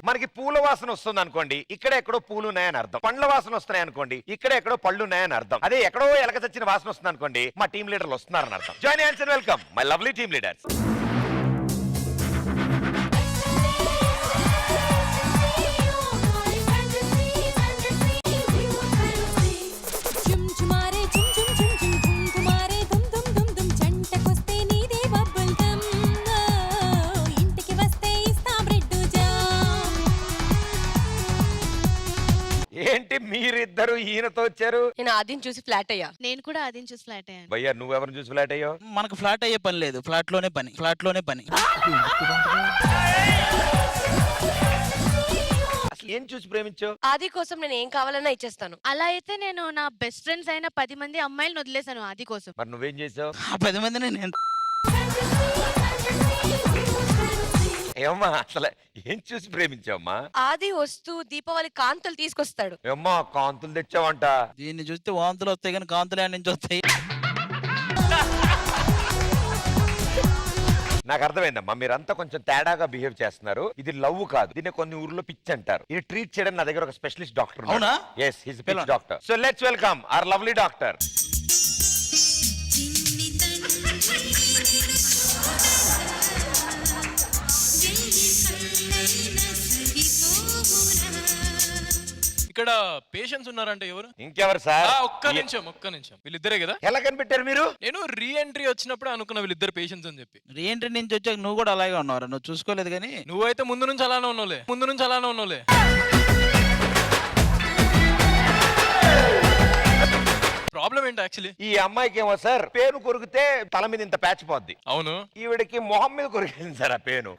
మనకి పూల వాసన వస్తుంది అనుకోండి, ఇక్కడ ఎక్కడో పూలు ఉన్నాయని అర్థం. పండ్ల వాసన వస్తున్నాయి అనుకోండి, ఇక్కడ ఎక్కడో పళ్ళు ఉన్నాయని అర్థం. అదే ఎక్కడో ఎలక చచ్చిన వాసన వస్తుంది అనుకోండి, మా టీం లీడర్లు వస్తున్నారని అర్థం. Join hands and welcome my lovely team leaders. ఏంటి మీరిద్దరు ఈయనతో వచ్చారు? నేను ఆదిని చూసి ఫ్లాట్ అయ్యా. నేను కూడా ఆదిని చూసి ఫ్లాట్ అయ్యాను. భయ్యా నువ్వెవరిని చూసి ఫ్లాట్ అయ్యో? మనకు ఫ్లాట్ అయ్యే పని లేదు, ఫ్లాట్ లోనే పని. అసలు ఏం చూసి ప్రేమించావు? ఆది కోసం నేను ఏం కావాలన్నా ఇచ్చేస్తాను. అలా అయితే నేను నా బెస్ట్ ఫ్రెండ్స్ అయిన 10 మంది అమ్మాయిలను వదిలేసాను ఆది కోసం. మరి నువ్వేం చేసావు? ఆ 10 మందిని నేను ఏమ్మా అసలు ఏం చూసి ప్రేమించావమ్మా? ఆది వస్తూ దీపావళి కాంతలు తీసుకొస్తాడు. ఏమ్మా కాంతులు తెచ్చావంట? దీన్ని చూస్తే వాంతులు వస్తాయి కానీ కాంతులు నుంచి వస్తాయి. నాకు అర్థమైందమ్మా, మీరంతా కొంచెం తేడాగా బిహేవ్ చేస్తున్నారు. ఇది లవ్ కాదు, దీన్ని కొన్ని ఊర్లో పిచ్ అంటారు. ఇది ట్రీట్ చేయడం నా దగ్గర ఒక స్పెషలిస్ట్ డాక్టర్. అవునా? yes he is a pitch doctor. So let's welcome our lovely doctor. ఇక్కడ పేషెంట్స్ ఉన్నారంటే ఎవరు? ఇంకెవరు సార్? ఒక్క నిమిషం వీళ్ళిద్దరే కదా? ఎలా కనిపెట్టారు మీరు? నేను రీ ఎంట్రీ వచ్చినప్పుడు అనుకున్న వీళ్ళిద్దరు పేషెంట్స్ అని చెప్పి. రీఎంట్రీ నుంచి వచ్చాక నువ్వు కూడా అలాగే ఉన్నావు, నువ్వు చూసుకోలేదు కానీ. నువ్వైతే ముందు నుంచి అలానే ఉన్నావులే. ప్రాబ్లం ఏంటి యాక్చువల్లీ? ఈ అమ్మాయికి ఏమో సార్ పేను కొరికితే తల మీద ఇంత ప్యాచ్ పోద్ది. అవును. ఈవిడకి మొహం మీద కొరికింది సార్ ఆ పేను.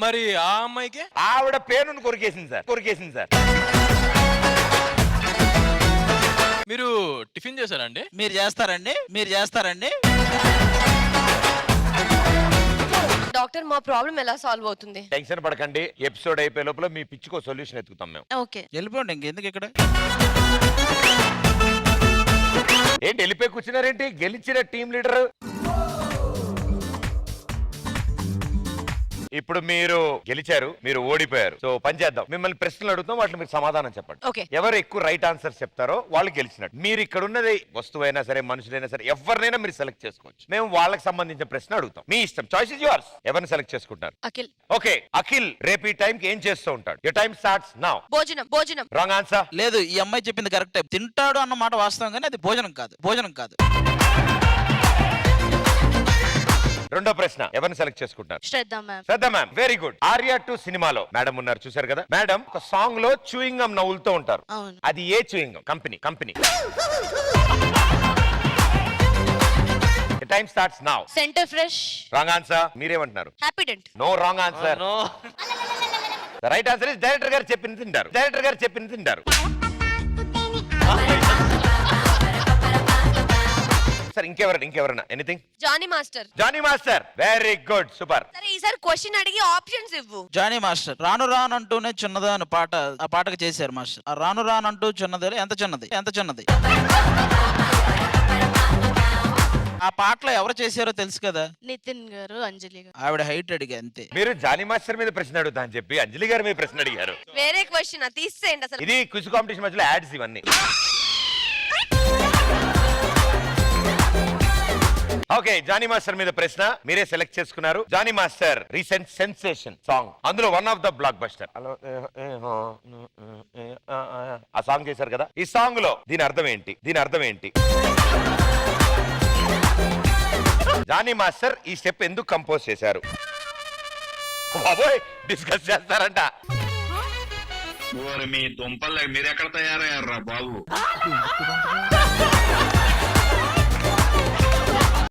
మరి ఆ అమ్మాయికి? ఆవిడ పేనును కొరికేసింది సార్. మీరు టిఫిన్ చేశారండి? మీరు చేస్తారండి. డాక్టర్ మా ప్రాబ్లం ఎలా సాల్వ్ అవుతుంది? టెన్షన్ పడకండి, ఎపిసోడ్ అయిపోయే లోపల మీ పిచ్చికో సొల్యూషన్ ఎత్తుకుతాం మేము. ఓకే వెళ్ళిపోండి, ఇంకెందుకు ఇక్కడ. ఏంటి వెళ్ళిపోయి కూర్చున్నారేంటి? గెలిచిన టీం లీడర్. ఇప్పుడు మీరు గెలిచారు, మీరు ఓడిపోయారు. సో పని చేద్దాం, మిమ్మల్ని ప్రశ్నలు అడుగుతాం, వాటిని మీరు సమాధానం చెప్పండి. ఓకే. ఎవరు ఎక్కువ రైట్ ఆన్సర్ చెప్తారో వాళ్ళు గెలిచినట్టు. మీరు ఇక్కడ ఉన్నది వస్తువైనా సరే, మనుషులైనా సరే, ఎవరినైనా మీరు సెలెక్ట్ చేసుకోవచ్చు. మేము వాళ్ళకి సంబంధించిన ప్రశ్న అడుగుతాం, మీ ఇష్టం. Choice is yours. ఎవరిని సెలెక్ట్ చేసుకుంటారు? అఖిల్. ఓకే అఖిల్, రేపు ఈ టైం కి ఏం చేస్తూ ఉంటాడు? Your time starts now. భోజనం. Wrong answer. లేదు, ఈ అమ్మాయి చెప్పింది కరెక్ట్. తింటాడు అన్న మాట వాస్తవం కానీ అది భోజనం కాదు. రెండో ప్రశ్న, ఎవరిని సెలెక్ట్ చేసుకుంటారు? Shraddha ma'am. Very good. Arya 2 సినిమాలో మేడం ఉన్నారు, చూశారు కదా? మేడం ఒక సాంగ్ లో చూయింగ్ గమ్ నవ్వులుతూ ఉంటారు. అవును. అది ఏ chewing gum company? Time starts now. Center Fresh. Wrong answer. మీరేమంటున్నారు? Happydent. No, wrong answer. Right answer is director గారు చెప్పింది తింటారు. సార్ ఇంకెవరన్నా? Anything? Jani master. Very good, super. సరే ఈసారి క్వశ్చన్ అడిగి ఆప్షన్స్ ఇవ్వు. జానీ మాస్టర్. రాను రానంటూనే చిన్నదా అని పాట, ఆ పాటకు చేశారు మాస్టర్. ఆ రాను రానంటూ చిన్నది ఎంత చిన్నది. ఆ పాటలో ఎవరు చేశారో తెలుసు కదా? నితిన్ గారు, అంజలి గారు. ఆవిడ హైట్ అడిగా అంతే. మీరు జానీ మాస్టర్ మీద ప్రశ్న అడుగుతా అని చెప్పి అంజలి గారి మీద ప్రశ్న అడిగారు. వేరే క్వశ్చన్ తీసేయండి అసలు. ఇది క్విజ్ కాంపిటీషన్ మధ్యలో యాడ్స్ ఇవన్నీ. ఓకే, జానీ మాస్టర్ మీద ప్రశ్న మీరే సెలెక్ట్ చేసుకున్నారు. Jani master recent sensation song, అందులో one of the blockbuster ఆ సాంగ్ చేశారు కదా. ఈ సాంగ్ లో దీని అర్థం ఏంటి? జానీ మాస్టర్ ఈ స్టెప్ ఎందుకు కంపోజ్ చేశారు? బాబోయ్, డిస్కస్ చేస్తారంట. మీ దుంపలు మీరెక్కడ తయారయ్యారా బాబు?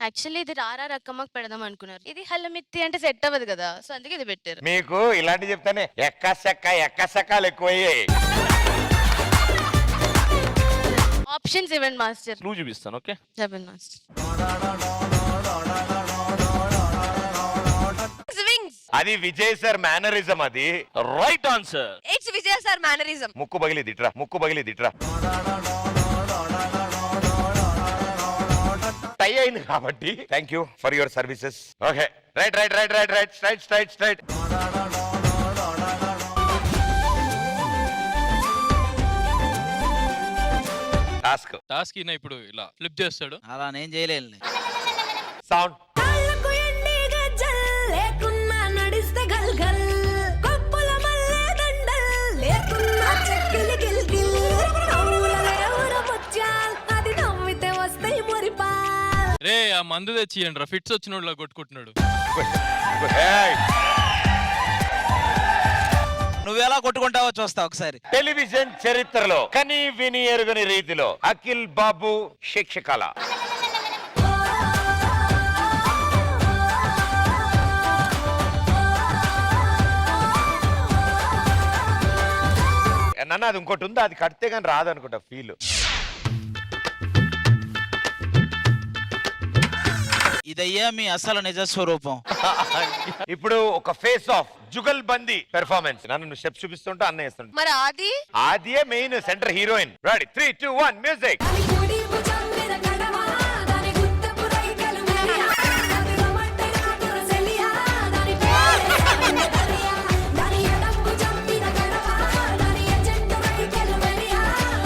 యాక్చువల్లీ ఇది రారా రక్కమ్మకు పెడదాం అనుకున్నారు. ఇది హల్లమిత్తి అంటే సెట్ అవ్వదు కదా, సో అందుకే ఇది పెట్టారు. మీకు ఇలాంటి చెప్తానే ఎక్కసెక్కాలు ఎక్కువయ్యాయి. ఆప్షన్స్ ఇవ్వండి మాస్టర్. క్లూ చూపిస్తాను. ఓకే చెప్పండి మాస్టర్. అది విజయ్ సార్ మేనరిజం. అది right answer. It's Vijay sir mannerism. ముక్కు పగిలిదిట్రా. టై అయింది కాబట్టి thank you for your services. Okay right right right right right straight straight straight. Task task ఈయన ఇప్పుడు ఇలా ఫ్లిప్ చేస్తాడు. అలా నేను చేయలేను. సౌండ్. కాళ్ళకు ఎండి గజ్జల్ లేకున్నా నడిస్తే గల్గల్ కొప్పుల మల్లె దండల్ లేకున్నా చెక్కిలి గిల్గిల్ నవ్వుల ఎవరు ముత్యాల్ అది నవ్వితే వస్తాయి మురిపాల్. రే ఆ మందు తెచ్చి ఇయ్యండి రా, ఫిట్స్ వచ్చినోడులా కొట్టుకుంటున్నాడు. నువ్వెలా కొట్టుకుంటావో చూస్తా ఒకసారి. టెలివిజన్ చరిత్రలో కని విని ఎరుగని రీతిలో అఖిల్ బాబు శిక్షకళ. నన్ను అది ఇంకోటి ఉందా, అది కడితే కానీ రాదనుకుంటా ఫీల్. ఇదయ్యా మీ అసలు నిజ స్వరూపం. ఇప్పుడు ఒక ఫేస్ ఆఫ్ జుగల్ బందీ పెర్ఫార్మెన్స్. నన్ను స్టెప్స్ చూపిస్తుంటే అన్న వేస్తుంటా. మరి ఆది ఆదియే main center heroine. Ready 3 2 1 music. దాని కుడి భుజం మీద కడవా దాని గుత్తపు రైకలు మెరియా దాని రొమంటే రాతుర సెలియా దాని పేరే సంగదరియా దాని ఎడం భుజం మీద కడవా దాని ఎజెంట్ రైకలు మెరియా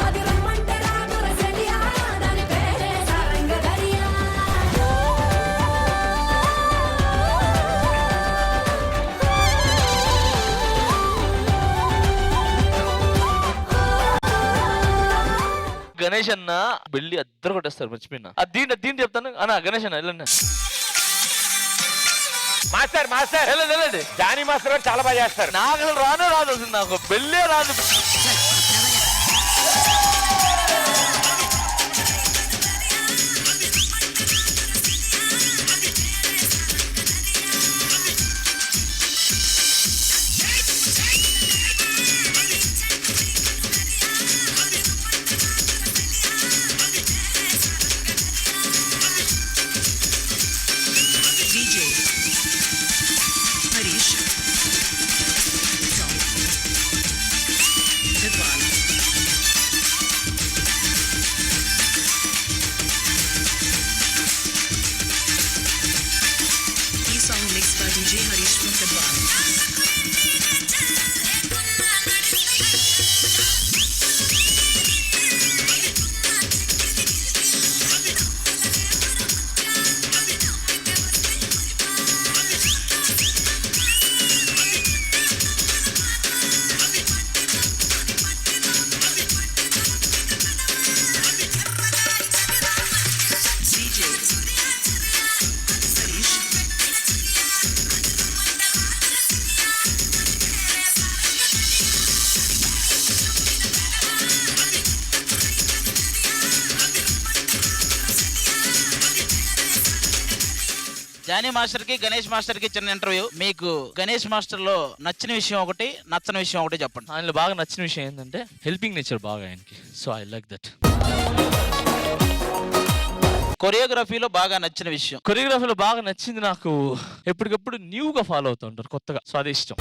అది రొమంటే రాతుర సెలియా దాని పేరే సంగదరియా. గణేష్ అన్న వెళ్ళి అద్దరు కొట్టేస్తారు, మర్చిపోయినా. దీన్ని చెప్తాను అన్న. గణేష్ అన్న వెళ్ళండి. మాస్టర్ మాస్టర్ వెళ్ళండి. జానీ మాస్టర్ గారు చాలా బాగా చేస్తారు. నాకు అసలు రాదు అసలు, నాకు బెల్లే రాదు. జానీ మాస్టర్ కి గణేష్ మాస్టర్ కి చిన్న ఇంటర్వ్యూ. మీకు గణేష్ మాస్టర్ లో నచ్చిన విషయం ఒకటి, నచ్చని విషయం ఒకటి చెప్పండి. ఆయనలో బాగా నచ్చిన విషయం ఏంటంటే హెల్పింగ్ నేచర్ బాగా ఆయనకి. So I like that. కొరియోగ్రఫీలో బాగా నచ్చిన విషయం. కొరియోగ్రఫీలో బాగా నచ్చింది నాకు ఎప్పటికప్పుడు న్యూగా ఫాలో అవుతూ ఉంటారు కొత్తగా. సో అది ఇష్టం.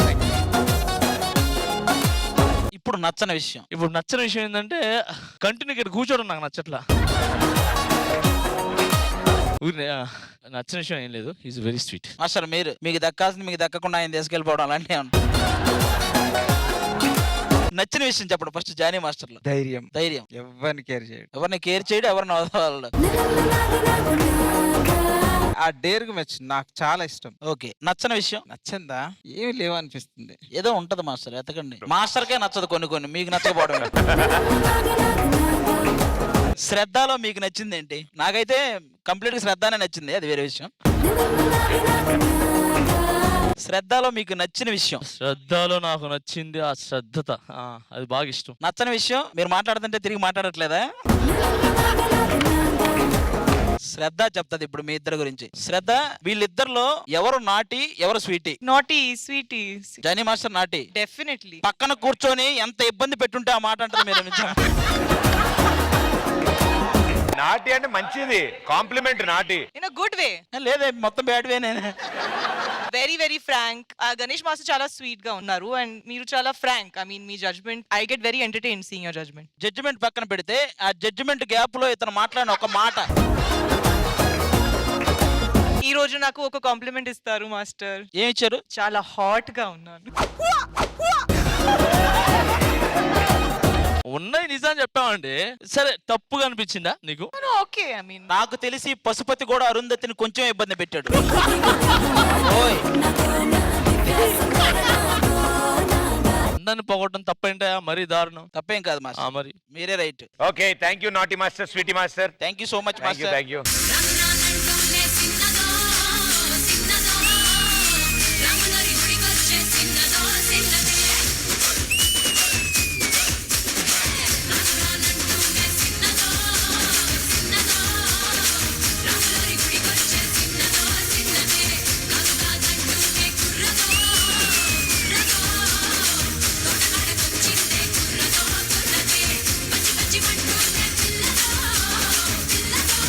ఇప్పుడు నచ్చని విషయం. ఇప్పుడు నచ్చని విషయం ఏంటంటే కంటిన్యూ ఇక్కడ కూర్చోవడం నాకు నచ్చట్లా. నచ్చిన విషయం ఏం లేదు. Is very sweet. మాస్టర్ మీరు మీకు దక్కాల్సింది మీకు దక్కకుండా ఆయన తీసుకెళ్ళిపోవడం అలాంటివి ఉంటాయి. నచ్చిన విషయం చెప్పండి ఫస్ట్ జానీ మాస్టర్ లో. ధైర్యం. ధైర్యం. ఎవరిని కేర్ చేయడు. ఎవరిని కేర్ చేయడు, ఎవరిని వదలడు. ఆ డేర్గు మెచ్ నాకు చాలా ఇష్టం. ఓకే. నచ్చని విషయం. నచ్చిందా ఏమి లేవనిపిస్తుంది. ఏదో ఉంటది మాస్టర్, ఎతకండి. మాస్టర్కే నచ్చదు కొన్ని కొన్ని, మీకు నచ్చకపోవడం. శ్రద్ధలో మీకు నచ్చింది ఏంటి? నాకైతే కంప్లీట్ గా శ్రద్ధనే నచ్చింది, అది వేరే విషయం. శ్రద్ధలో మీకు నచ్చిన విషయం. శ్రద్ధలో నాకు నచ్చింది ఆ శ్రద్ధత. అది బాగా ఇష్టం. నచ్చని విషయం మీరు మాట్లాడుతుంటే తిరిగి మాట్లాడట్లేదా? శ్రద్ధ చెప్తాది ఇప్పుడు మీ ఇద్దరి గురించి. శ్రద్ధ, వీళ్ళిద్దరిలో ఎవరు నాటి ఎవరు sweety? Naughty sweety. Johnny master naughty. Definitely. పక్కన కూర్చొని ఎంత ఇబ్బంది పెట్టుంటే ఆ మాట అంటారు మీరు. నాటి అంటే మంచిది, compliment naughty. In a good way. లేదే మొత్తం బ్యాడ్ వే. నేను very very frank. Ganesh master చాలా స్వీట్ గా ఉన్నారు అండ్ మీరు చాలా ఫ్రాంక్. ఐ మీన్ మీ judgement, I get very entertain seeing your judgement. Judgement పక్కన పెడితే ఆ జడ్జిమెంట్ గ్యాప్ లో ఇతను మాట్లాడిన ఒక మాట ఈ రోజు నాకు ఒక కాంప్లిమెంట్ ఇస్తారు మాస్టర్. ఏమి ఇచ్చారు? చాలా హాట్ గా ఉన్నాను. ఉన్నాయి నిజాన్ని చెప్పామండి. సరే తప్పుగా అనిపించిందా నీకు? ఓకే, ఐ మీన్ నాకు తెలిసి పశుపతి కూడా అరుంధతిని కొంచెం ఇబ్బంది పెట్టాడు. ఓయ్ అందరిని పొగడటం తప్పేంటా? మరీ దారుణం. తప్పేం కాదు మాస్టర్, మరి మీరే రైట్. ఓకే, థ్యాంక్ యూ నాటి master, sweety master. Thank you so much thank you, master. Thank you. రంగునంటూనే చిన్నదో చిన్నదో రంగులరి గుడికొచ్చే చిన్నదో చిన్నదే రంగునంటూనే చిన్నదో చిన్నదో రంగులరి గుడికొచ్చే చిన్నదో చిన్నదే రంగులంటూనే కుర్రదో కుర్రదో తోటకాడకొచ్చిందే కుర్రదో కుర్రదే పచ్చి పచ్చి మంటూనే పిల్లదో పిల్లదో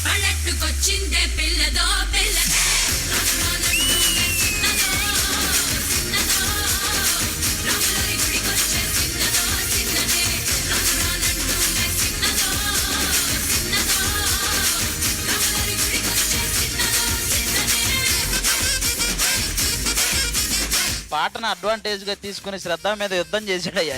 పల్లెట్టుకొచ్చిందే పిల్లదో పిల్లదే రంగులంటూనే చిన్నదో చిన్నదో రంగులరి గుడికొచ్చే చిన్నదో చిన్నదే రంగులంటూనే చిన్నదో చిన్నదో రంగులరి గుడికొచ్చే చిన్నదో చిన్నదే. పాటను అడ్వాంటేజ్ గా తీసుకుని శ్రద్ధ మీద యుద్ధం చేశాడు అయ్యా.